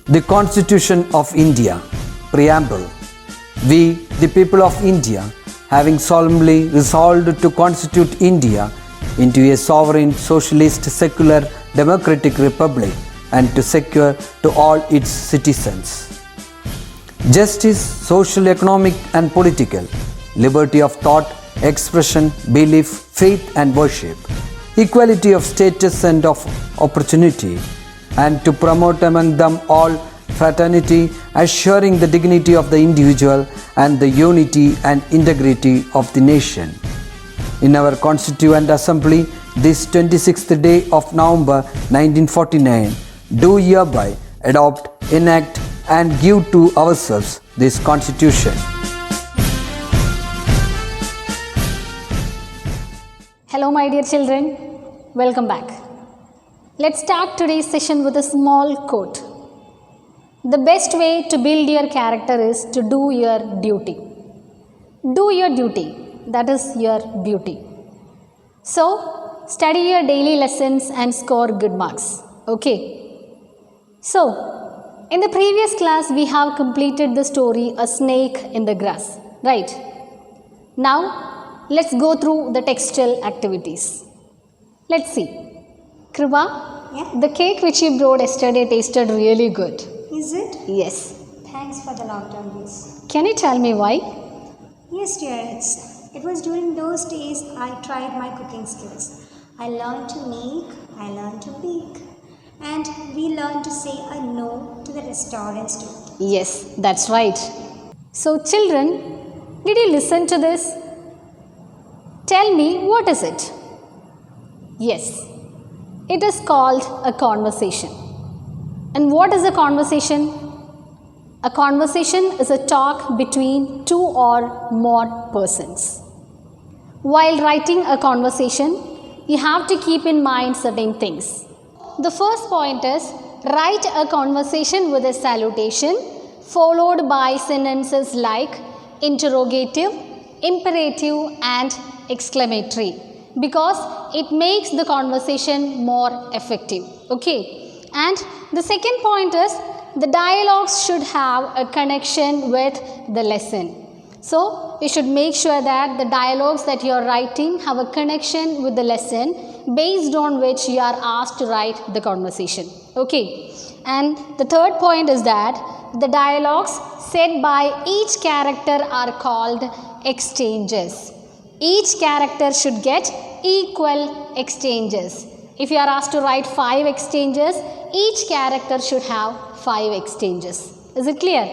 The Constitution of India, Preamble. We, the people of India, having solemnly resolved to constitute India into a sovereign, socialist, secular, democratic republic and to secure to all its citizens justice, social, economic and political, liberty of thought, expression, belief, faith and worship, equality of status and of opportunity, and to promote among them all fraternity, assuring the dignity of the individual and the unity and integrity of the nation. In our Constituent Assembly, this 26th day of November 1949, do hereby adopt, enact and give to ourselves this Constitution. Hello my dear children, welcome back. Let's start today's session with a small quote. The best way to build your character is to do your duty. Do your duty, that is your beauty. So, study your daily lessons and score good marks. Okay. So, in the previous class we have completed the story A Snake in the Grass, right? Now, let's go through the textual activities. Let's see. Kripa, Yeah? the cake which you brought yesterday tasted really good. Is it? Yes. Thanks for the lockdown news. Can you tell me why? Yes, dear. It was during those days I tried my cooking skills. I learned to make, I learned to bake, and we learned to say a no to the restaurants too. Yes, that's right. So children, did you listen to this? Tell me, what is it? Yes, it is called a conversation. And what is a conversation? A conversation is a talk between two or more persons. While writing a conversation, you have to keep in mind certain things. The first point is, write a conversation with a salutation followed by sentences like interrogative, imperative and exclamatory, because it makes the conversation more effective. Okay. And the second point is, the dialogues should have a connection with the lesson. So, you should make sure that the dialogues that you are writing have a connection with the lesson based on which you are asked to write the conversation. Okay. And the third point is that the dialogues said by each character are called exchanges. Each character should get equal exchanges. If you are asked to write 5 exchanges, each character should have 5 exchanges. Is it clear?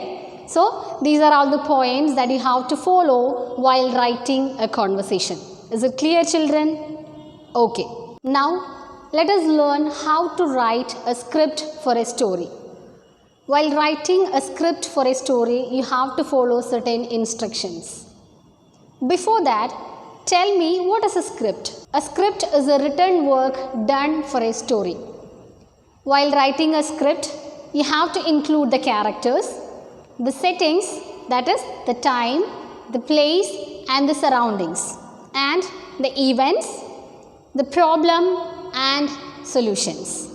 So, these are all the points that you have to follow while writing a conversation. Is it clear, children? Okay. Now, let us learn how to write a script for a story. While writing a script for a story, you have to follow certain instructions. Before that, tell me, what is a script? A script is a written work done for a story. While writing a script, you have to include the characters, the settings, that is the time, the place and the surroundings, and the events, the problem and solutions.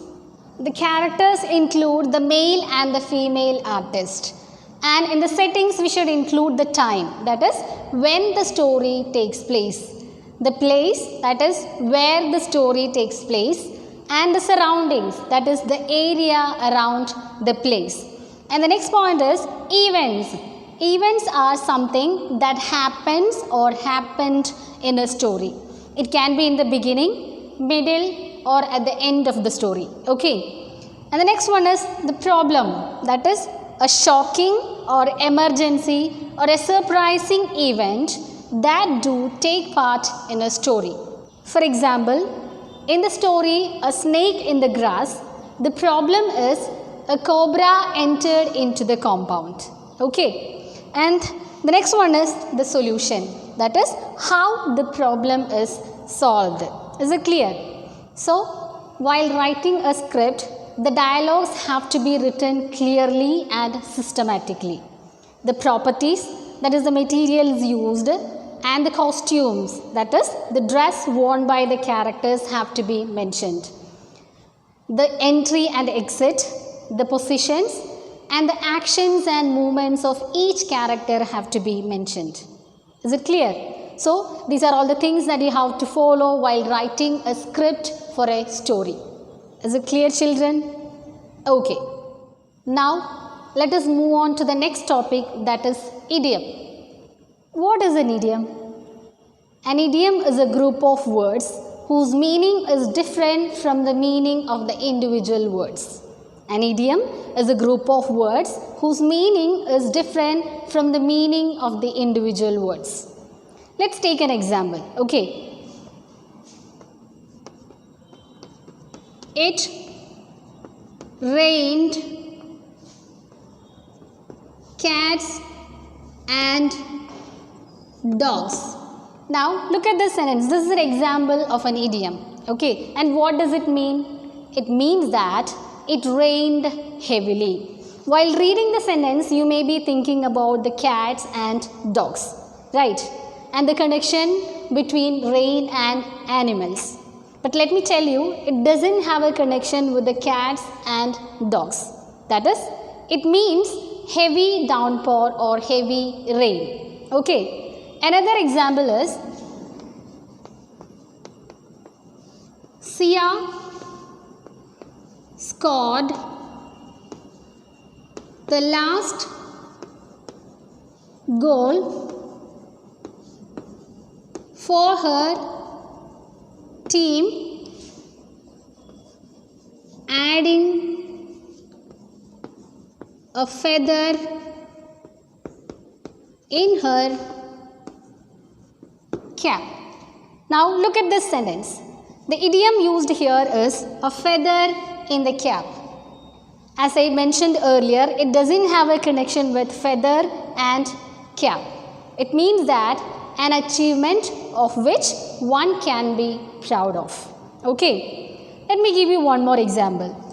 The characters include the male and the female artist. And in the settings we should include the time, that is when the story takes place, the place, that is where the story takes place, and the surroundings, that is the area around the place. And the next point is events. Events are something that happens or happened in a story. It can be in the beginning, middle or at the end of the story. Okay. And the next one is the problem, that is a shocking or emergency or a surprising event that do take part in a story. For example, in the story A Snake in the Grass, the problem is a cobra entered into the compound. Okay. And the next one is the solution, that is how the problem is solved. Is it clear? So, while writing a script, the dialogues have to be written clearly and systematically. The properties, that is the materials used, and the costumes, that is the dress worn by the characters, have to be mentioned. The entry and exit, the positions, and the actions and movements of each character have to be mentioned. Is it clear? So, these are all the things that you have to follow while writing a script for a story. Is it clear, children? Okay. Now, let us move on to the next topic, that is idiom. What is an idiom? An idiom is a group of words whose meaning is different from the meaning of the individual words. An idiom is a group of words whose meaning is different from the meaning of the individual words. Let's take an example. Okay. It rained cats and dogs. Now look at this sentence. This is an example of an idiom. Okay. And what does it mean? It means that it rained heavily. While reading the sentence, you may be thinking about the cats and dogs, right? And the connection between rain and animals. But let me tell you, it doesn't have a connection with the cats and dogs. That is, it means heavy downpour or heavy rain. Okay. Another example is Sia scored the last goal for her team, adding a feather in her cap. Now look at this sentence. The idiom used here is a feather in the cap. As I mentioned earlier, it doesn't have a connection with feather and cap. It means that an achievement of which one can be proud of. Okay. Let me give you one more example.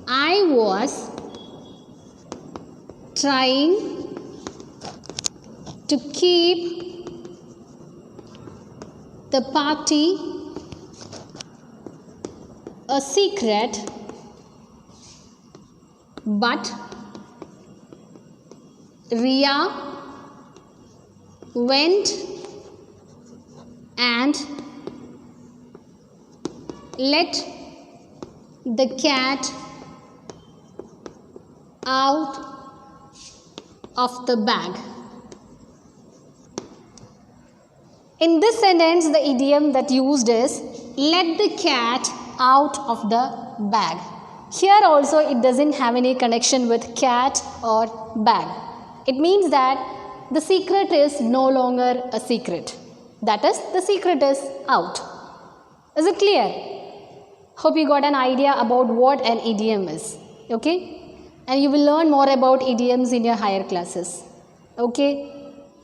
I was trying to keep the party a secret, but Ria went and let the cat out of the bag. In this sentence, the idiom that used is let the cat out of the bag. Here also it doesn't have any connection with cat or bag. It means that the secret is no longer a secret. That is, the secret is out. Is it clear? Hope you got an idea about what an idiom is. Okay? And you will learn more about idioms in your higher classes. Okay?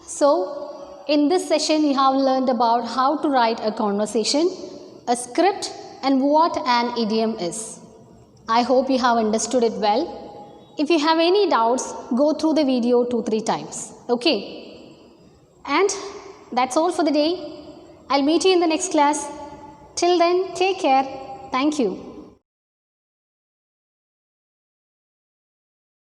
So, in this session, you have learned about how to write a conversation, a script, and what an idiom is. I hope you have understood it well. If you have any doubts, go through the video 2-3 times. Okay? And that's all for the day. I'll meet you in the next class. Till then, take care. Thank you.